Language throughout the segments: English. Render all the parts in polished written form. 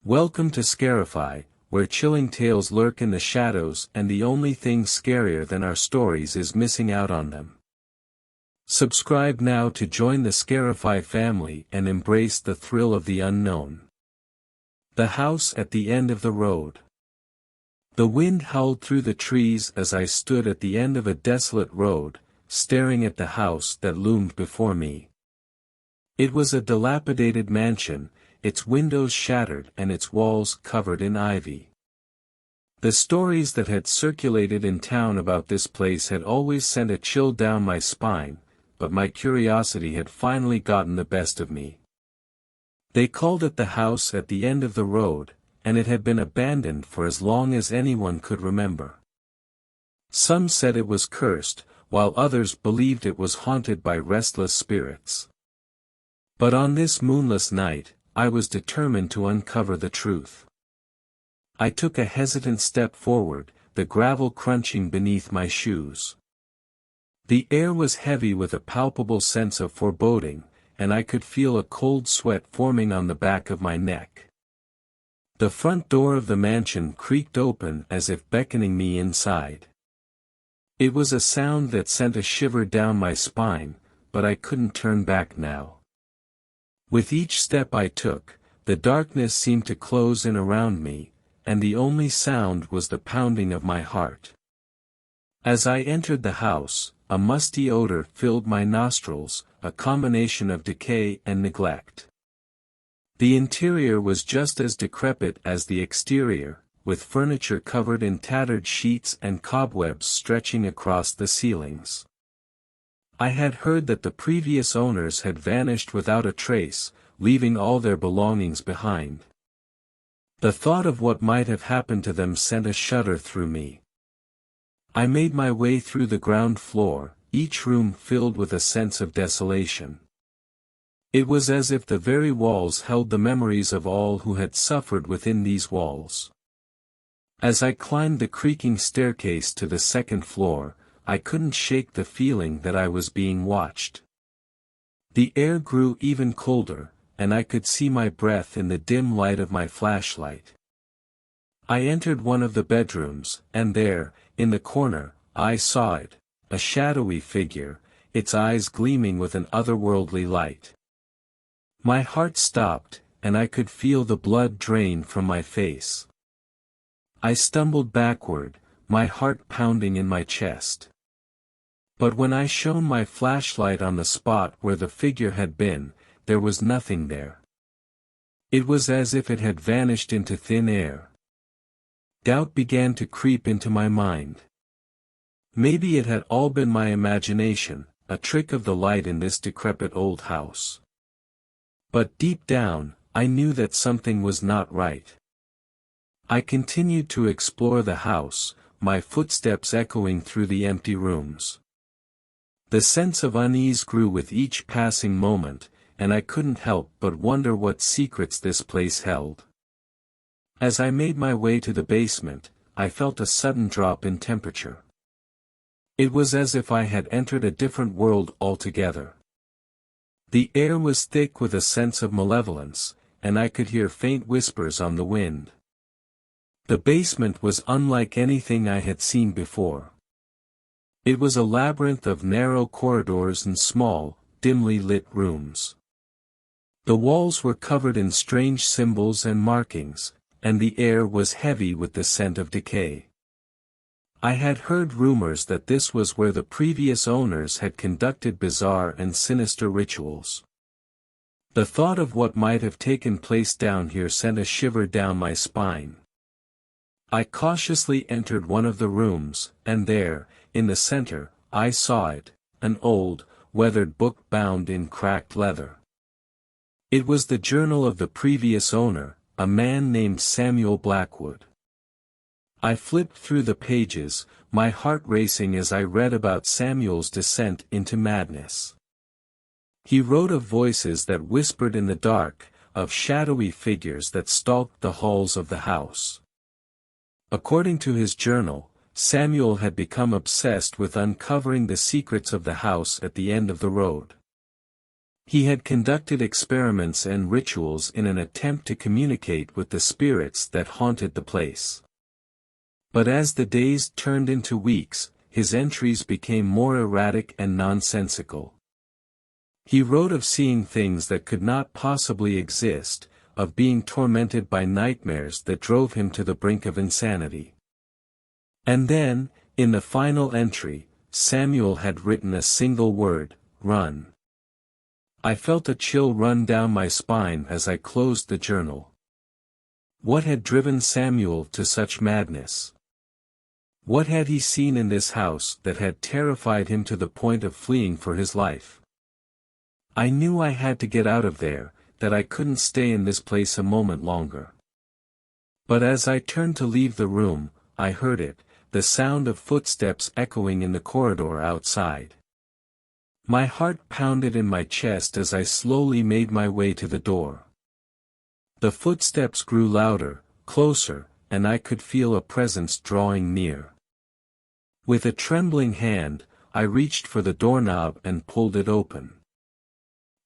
Welcome to Scarify, where chilling tales lurk in the shadows and the only thing scarier than our stories is missing out on them. Subscribe now to join the Scarify family and embrace the thrill of the unknown. The House at the End of the Road. The wind howled through the trees as I stood at the end of a desolate road, staring at the house that loomed before me. It was a dilapidated mansion, its windows shattered and its walls covered in ivy. The stories that had circulated in town about this place had always sent a chill down my spine, but my curiosity had finally gotten the best of me. They called it the house at the end of the road, and it had been abandoned for as long as anyone could remember. Some said it was cursed, while others believed it was haunted by restless spirits. But on this moonless night, I was determined to uncover the truth. I took a hesitant step forward, the gravel crunching beneath my shoes. The air was heavy with a palpable sense of foreboding, and I could feel a cold sweat forming on the back of my neck. The front door of the mansion creaked open as if beckoning me inside. It was a sound that sent a shiver down my spine, but I couldn't turn back now. With each step I took, the darkness seemed to close in around me, and the only sound was the pounding of my heart. As I entered the house, a musty odor filled my nostrils, a combination of decay and neglect. The interior was just as decrepit as the exterior, with furniture covered in tattered sheets and cobwebs stretching across the ceilings. I had heard that the previous owners had vanished without a trace, leaving all their belongings behind. The thought of what might have happened to them sent a shudder through me. I made my way through the ground floor, each room filled with a sense of desolation. It was as if the very walls held the memories of all who had suffered within these walls. As I climbed the creaking staircase to the second floor, I couldn't shake the feeling that I was being watched. The air grew even colder, and I could see my breath in the dim light of my flashlight. I entered one of the bedrooms, and there, in the corner, I saw it, a shadowy figure, its eyes gleaming with an otherworldly light. My heart stopped, and I could feel the blood drain from my face. I stumbled backward, my heart pounding in my chest. But when I shone my flashlight on the spot where the figure had been, there was nothing there. It was as if it had vanished into thin air. Doubt began to creep into my mind. Maybe it had all been my imagination, a trick of the light in this decrepit old house. But deep down, I knew that something was not right. I continued to explore the house, my footsteps echoing through the empty rooms. The sense of unease grew with each passing moment, and I couldn't help but wonder what secrets this place held. As I made my way to the basement, I felt a sudden drop in temperature. It was as if I had entered a different world altogether. The air was thick with a sense of malevolence, and I could hear faint whispers on the wind. The basement was unlike anything I had seen before. It was a labyrinth of narrow corridors and small, dimly lit rooms. The walls were covered in strange symbols and markings, and the air was heavy with the scent of decay. I had heard rumors that this was where the previous owners had conducted bizarre and sinister rituals. The thought of what might have taken place down here sent a shiver down my spine. I cautiously entered one of the rooms, and there, in the center, I saw it, an old, weathered book bound in cracked leather. It was the journal of the previous owner, a man named Samuel Blackwood. I flipped through the pages, my heart racing as I read about Samuel's descent into madness. He wrote of voices that whispered in the dark, of shadowy figures that stalked the halls of the house. According to his journal, Samuel had become obsessed with uncovering the secrets of the house at the end of the road. He had conducted experiments and rituals in an attempt to communicate with the spirits that haunted the place. But as the days turned into weeks, his entries became more erratic and nonsensical. He wrote of seeing things that could not possibly exist, of being tormented by nightmares that drove him to the brink of insanity. And then, in the final entry, Samuel had written a single word: run. I felt a chill run down my spine as I closed the journal. What had driven Samuel to such madness? What had he seen in this house that had terrified him to the point of fleeing for his life? I knew I had to get out of there, that I couldn't stay in this place a moment longer. But as I turned to leave the room, I heard it, the sound of footsteps echoing in the corridor outside. My heart pounded in my chest as I slowly made my way to the door. The footsteps grew louder, closer, and I could feel a presence drawing near. With a trembling hand, I reached for the doorknob and pulled it open.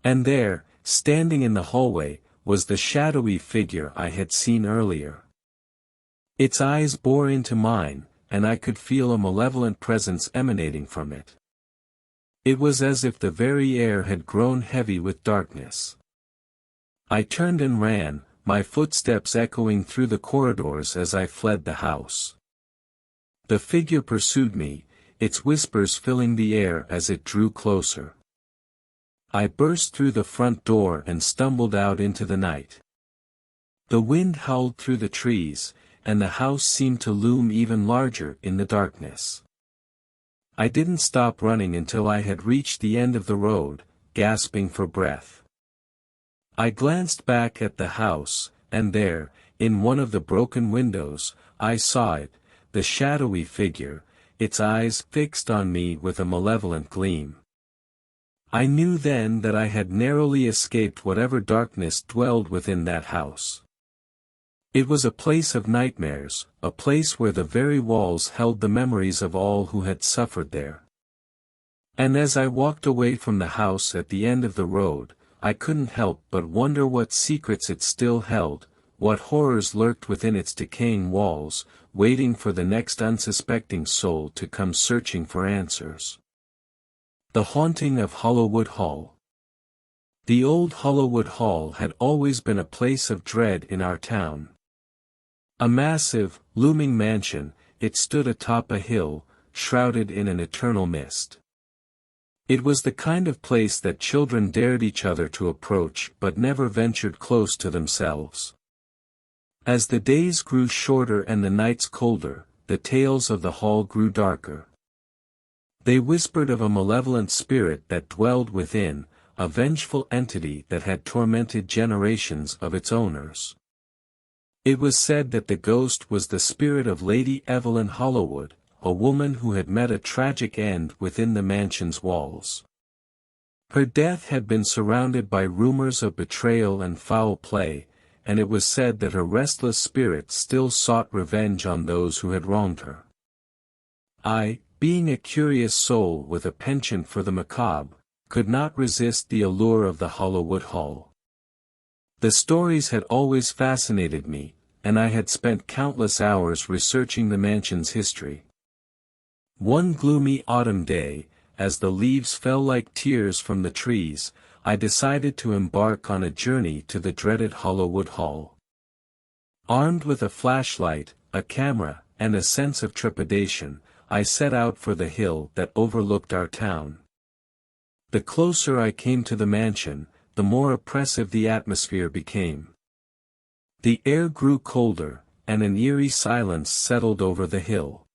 And there, standing in the hallway, was the shadowy figure I had seen earlier. Its eyes bore into mine, and I could feel a malevolent presence emanating from it. It was as if the very air had grown heavy with darkness. I turned and ran, my footsteps echoing through the corridors as I fled the house. The figure pursued me, its whispers filling the air as it drew closer. I burst through the front door and stumbled out into the night. The wind howled through the trees, and the house seemed to loom even larger in the darkness. I didn't stop running until I had reached the end of the road, gasping for breath. I glanced back at the house, and there, in one of the broken windows, I saw it, the shadowy figure, its eyes fixed on me with a malevolent gleam. I knew then that I had narrowly escaped whatever darkness dwelled within that house. It was a place of nightmares, a place where the very walls held the memories of all who had suffered there. And as I walked away from the house at the end of the road, I couldn't help but wonder what secrets it still held, what horrors lurked within its decaying walls, waiting for the next unsuspecting soul to come searching for answers. The haunting of Hollowwood Hall. The old Hollowwood Hall had always been a place of dread in our town. A massive, looming mansion, it stood atop a hill, shrouded in an eternal mist. It was the kind of place that children dared each other to approach but never ventured close to themselves. As the days grew shorter and the nights colder, the tales of the hall grew darker. They whispered of a malevolent spirit that dwelled within, a vengeful entity that had tormented generations of its owners. It was said that the ghost was the spirit of Lady Evelyn Hollowwood, a woman who had met a tragic end within the mansion's walls. Her death had been surrounded by rumors of betrayal and foul play, and it was said that her restless spirit still sought revenge on those who had wronged her. I, being a curious soul with a penchant for the macabre, could not resist the allure of the Hollowwood Hall. The stories had always fascinated me, and I had spent countless hours researching the mansion's history. One gloomy autumn day, as the leaves fell like tears from the trees, I decided to embark on a journey to the dreaded Hollowwood Hall. Armed with a flashlight, a camera, and a sense of trepidation, I set out for the hill that overlooked our town. The closer I came to the mansion, the more oppressive the atmosphere became. The air grew colder, and an eerie silence settled over the hill.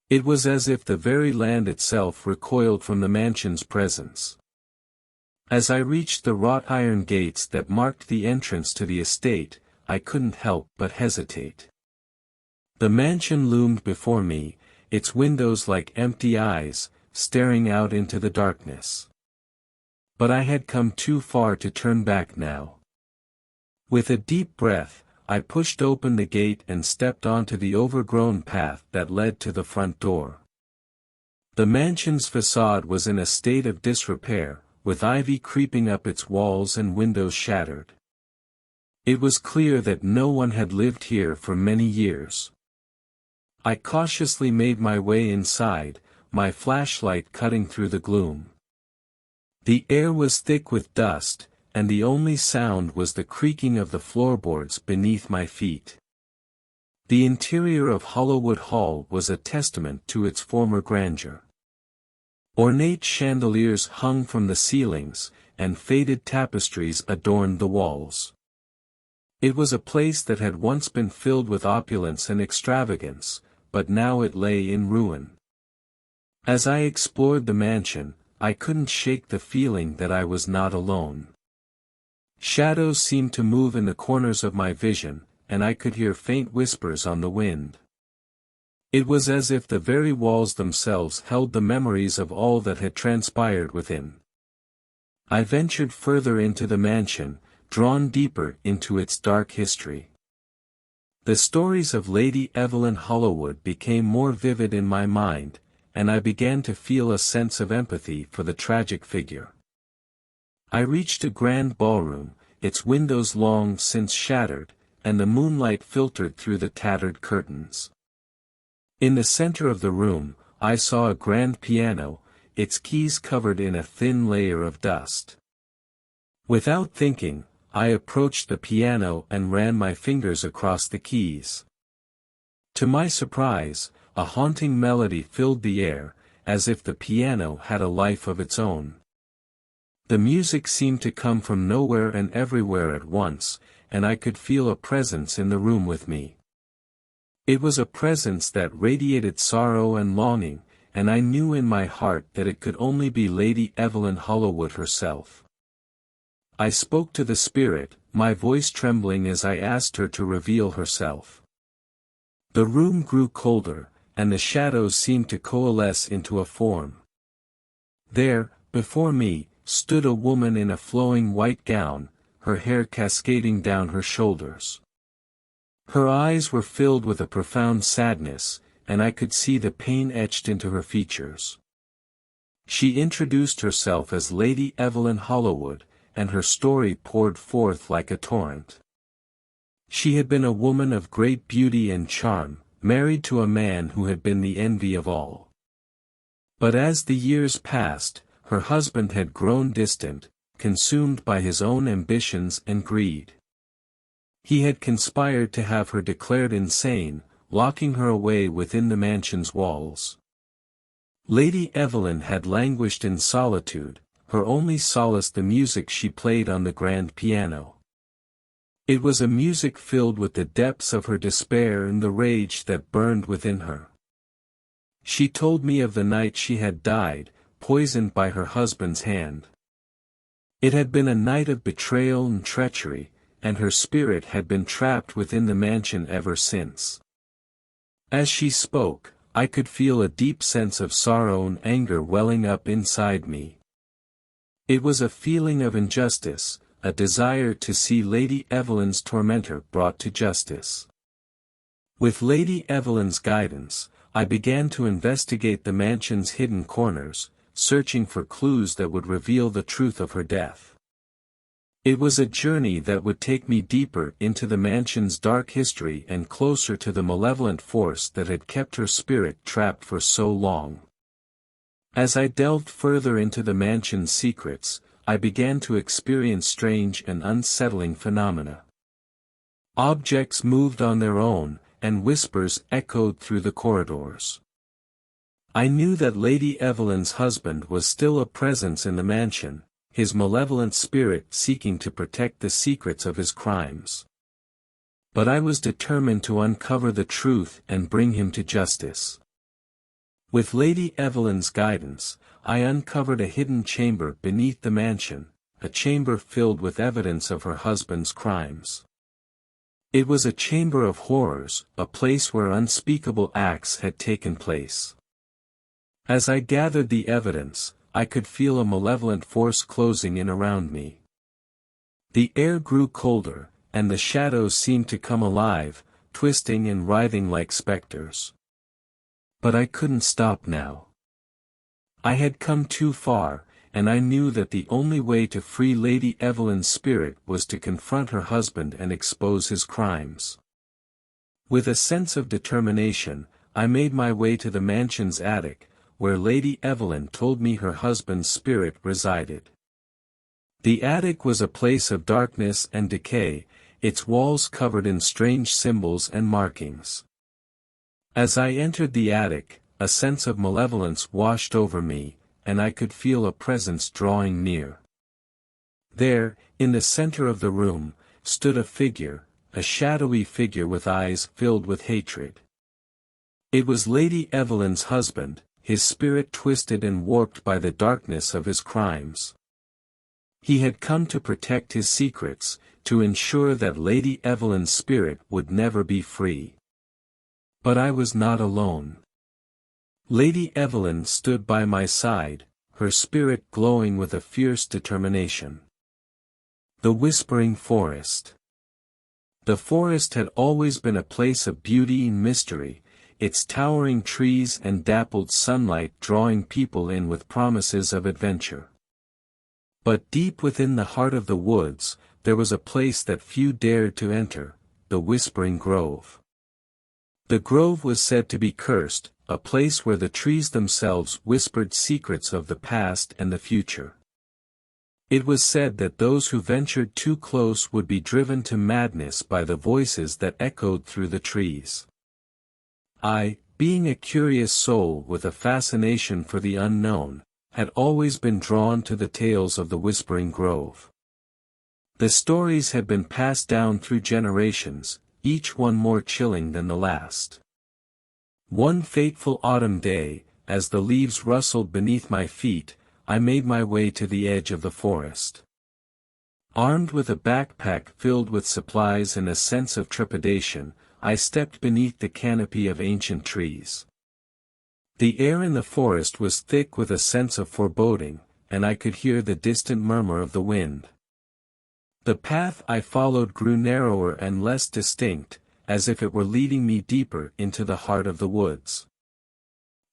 It was as if the very land itself recoiled from the mansion's presence. As I reached the wrought iron gates that marked the entrance to the estate, I couldn't help but hesitate. The mansion loomed before me, its windows like empty eyes, staring out into the darkness. But I had come too far to turn back now. With a deep breath, I pushed open the gate and stepped onto the overgrown path that led to the front door. The mansion's facade was in a state of disrepair, with ivy creeping up its walls and windows shattered. It was clear that no one had lived here for many years. I cautiously made my way inside, my flashlight cutting through the gloom. The air was thick with dust, and the only sound was the creaking of the floorboards beneath my feet. The interior of Hollowwood Hall was a testament to its former grandeur. Ornate chandeliers hung from the ceilings, and faded tapestries adorned the walls. It was a place that had once been filled with opulence and extravagance, but now it lay in ruin. As I explored the mansion, I couldn't shake the feeling that I was not alone. Shadows seemed to move in the corners of my vision, and I could hear faint whispers on the wind. It was as if the very walls themselves held the memories of all that had transpired within. I ventured further into the mansion, drawn deeper into its dark history. The stories of Lady Evelyn Hollowwood became more vivid in my mind, and I began to feel a sense of empathy for the tragic figure. I reached a grand ballroom, its windows long since shattered, and the moonlight filtered through the tattered curtains. In the center of the room, I saw a grand piano, its keys covered in a thin layer of dust. Without thinking, I approached the piano and ran my fingers across the keys. To my surprise, a haunting melody filled the air, as if the piano had a life of its own. The music seemed to come from nowhere and everywhere at once, and I could feel a presence in the room with me. It was a presence that radiated sorrow and longing, and I knew in my heart that it could only be Lady Evelyn Hollowwood herself. I spoke to the spirit, my voice trembling as I asked her to reveal herself. The room grew colder, and the shadows seemed to coalesce into a form. There, before me, stood a woman in a flowing white gown, her hair cascading down her shoulders. Her eyes were filled with a profound sadness, and I could see the pain etched into her features. She introduced herself as Lady Evelyn Hollowwood, and her story poured forth like a torrent. She had been a woman of great beauty and charm, married to a man who had been the envy of all. But as the years passed, her husband had grown distant, consumed by his own ambitions and greed. He had conspired to have her declared insane, locking her away within the mansion's walls. Lady Evelyn had languished in solitude, her only solace the music she played on the grand piano. It was a music filled with the depths of her despair and the rage that burned within her. She told me of the night she had died, poisoned by her husband's hand. It had been a night of betrayal and treachery, and her spirit had been trapped within the mansion ever since. As she spoke, I could feel a deep sense of sorrow and anger welling up inside me. It was a feeling of injustice, a desire to see Lady Evelyn's tormentor brought to justice. With Lady Evelyn's guidance, I began to investigate the mansion's hidden corners, searching for clues that would reveal the truth of her death. It was a journey that would take me deeper into the mansion's dark history and closer to the malevolent force that had kept her spirit trapped for so long. As I delved further into the mansion's secrets, I began to experience strange and unsettling phenomena. Objects moved on their own, and whispers echoed through the corridors. I knew that Lady Evelyn's husband was still a presence in the mansion, his malevolent spirit seeking to protect the secrets of his crimes. But I was determined to uncover the truth and bring him to justice. With Lady Evelyn's guidance, I uncovered a hidden chamber beneath the mansion, a chamber filled with evidence of her husband's crimes. It was a chamber of horrors, a place where unspeakable acts had taken place. As I gathered the evidence, I could feel a malevolent force closing in around me. The air grew colder, and the shadows seemed to come alive, twisting and writhing like specters. But I couldn't stop now. I had come too far, and I knew that the only way to free Lady Evelyn's spirit was to confront her husband and expose his crimes. With a sense of determination, I made my way to the mansion's attic, where Lady Evelyn told me her husband's spirit resided. The attic was a place of darkness and decay, its walls covered in strange symbols and markings. As I entered the attic, a sense of malevolence washed over me, and I could feel a presence drawing near. There, in the center of the room, stood a figure, a shadowy figure with eyes filled with hatred. It was Lady Evelyn's husband, his spirit twisted and warped by the darkness of his crimes. He had come to protect his secrets, to ensure that Lady Evelyn's spirit would never be free. But I was not alone. Lady Evelyn stood by my side, her spirit glowing with a fierce determination. The Whispering Forest. The forest had always been a place of beauty and mystery, its towering trees and dappled sunlight drawing people in with promises of adventure. But deep within the heart of the woods, there was a place that few dared to enter, the Whispering Grove. The grove was said to be cursed, a place where the trees themselves whispered secrets of the past and the future. It was said that those who ventured too close would be driven to madness by the voices that echoed through the trees. I, being a curious soul with a fascination for the unknown, had always been drawn to the tales of the Whispering Grove. The stories had been passed down through generations, each one more chilling than the last. One fateful autumn day, as the leaves rustled beneath my feet, I made my way to the edge of the forest. Armed with a backpack filled with supplies and a sense of trepidation, I stepped beneath the canopy of ancient trees. The air in the forest was thick with a sense of foreboding, and I could hear the distant murmur of the wind. The path I followed grew narrower and less distinct, as if it were leading me deeper into the heart of the woods.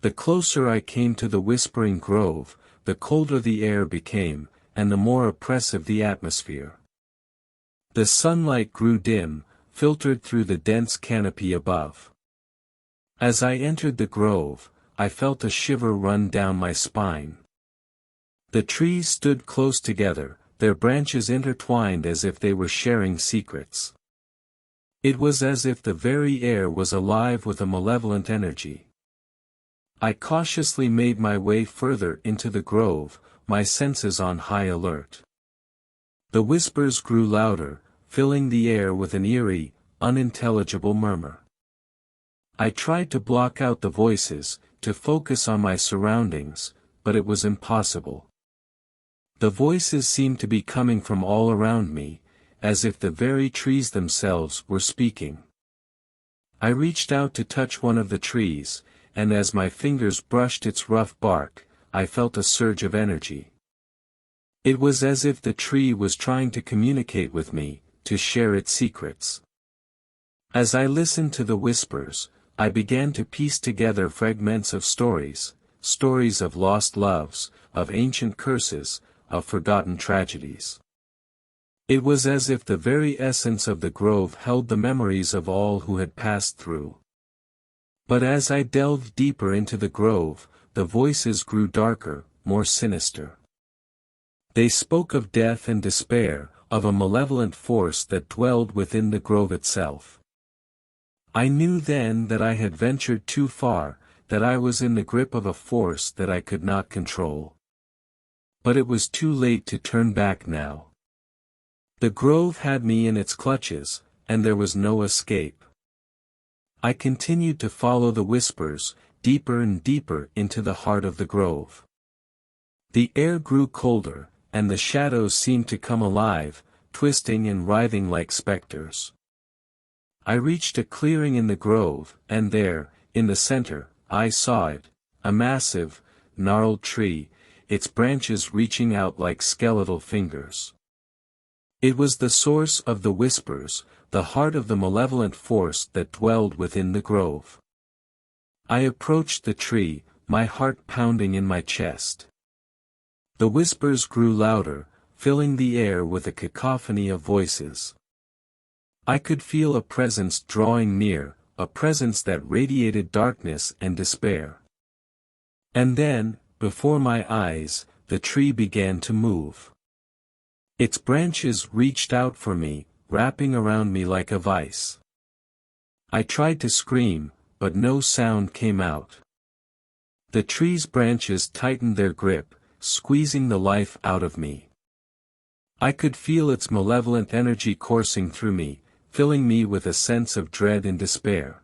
The closer I came to the Whispering Grove, the colder the air became, and the more oppressive the atmosphere. The sunlight grew dim, filtered through the dense canopy above. As I entered the grove, I felt a shiver run down my spine. The trees stood close together, their branches intertwined as if they were sharing secrets. It was as if the very air was alive with a malevolent energy. I cautiously made my way further into the grove, my senses on high alert. The whispers grew louder, filling the air with an eerie, unintelligible murmur. I tried to block out the voices, to focus on my surroundings, but it was impossible. The voices seemed to be coming from all around me, as if the very trees themselves were speaking. I reached out to touch one of the trees, and as my fingers brushed its rough bark, I felt a surge of energy. It was as if the tree was trying to communicate with me, to share its secrets. As I listened to the whispers, I began to piece together fragments of stories of lost loves, of ancient curses, of forgotten tragedies. It was as if the very essence of the grove held the memories of all who had passed through. But as I delved deeper into the grove, the voices grew darker, more sinister. They spoke of death and despair, of a malevolent force that dwelled within the grove itself. I knew then that I had ventured too far, that I was in the grip of a force that I could not control. But it was too late to turn back now. The grove had me in its clutches, and there was no escape. I continued to follow the whispers, deeper and deeper into the heart of the grove. The air grew colder, and the shadows seemed to come alive, twisting and writhing like specters. I reached a clearing in the grove, and there, in the center, I saw it, a massive, gnarled tree, its branches reaching out like skeletal fingers. It was the source of the whispers, the heart of the malevolent force that dwelled within the grove. I approached the tree, my heart pounding in my chest. The whispers grew louder, filling the air with a cacophony of voices. I could feel a presence drawing near, a presence that radiated darkness and despair. And then, before my eyes, the tree began to move. Its branches reached out for me, wrapping around me like a vice. I tried to scream, but no sound came out. The tree's branches tightened their grip, squeezing the life out of me. I could feel its malevolent energy coursing through me, filling me with a sense of dread and despair.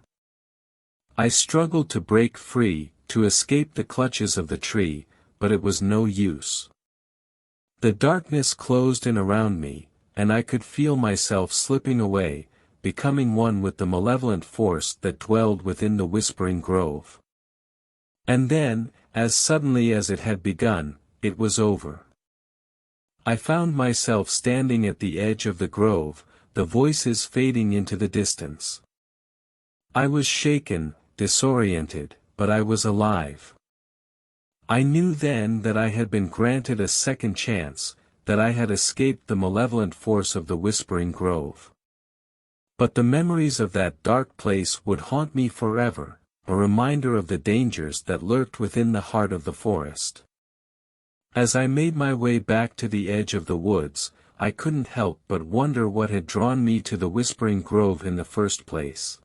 I struggled to break free, to escape the clutches of the tree, but it was no use. The darkness closed in around me, and I could feel myself slipping away, becoming one with the malevolent force that dwelled within the Whispering Grove. And then, as suddenly as it had begun, it was over. I found myself standing at the edge of the grove, the voices fading into the distance. I was shaken, disoriented, but I was alive. I knew then that I had been granted a second chance, that I had escaped the malevolent force of the Whispering Grove. But the memories of that dark place would haunt me forever, a reminder of the dangers that lurked within the heart of the forest. As I made my way back to the edge of the woods, I couldn't help but wonder what had drawn me to the Whispering Grove in the first place.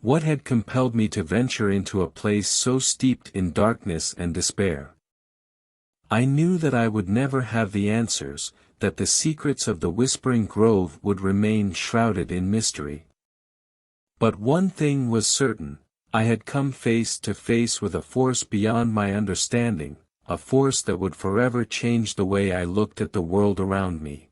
What had compelled me to venture into a place so steeped in darkness and despair? I knew that I would never have the answers, that the secrets of the Whispering Grove would remain shrouded in mystery. But one thing was certain, I had come face to face with a force beyond my understanding, a force that would forever change the way I looked at the world around me.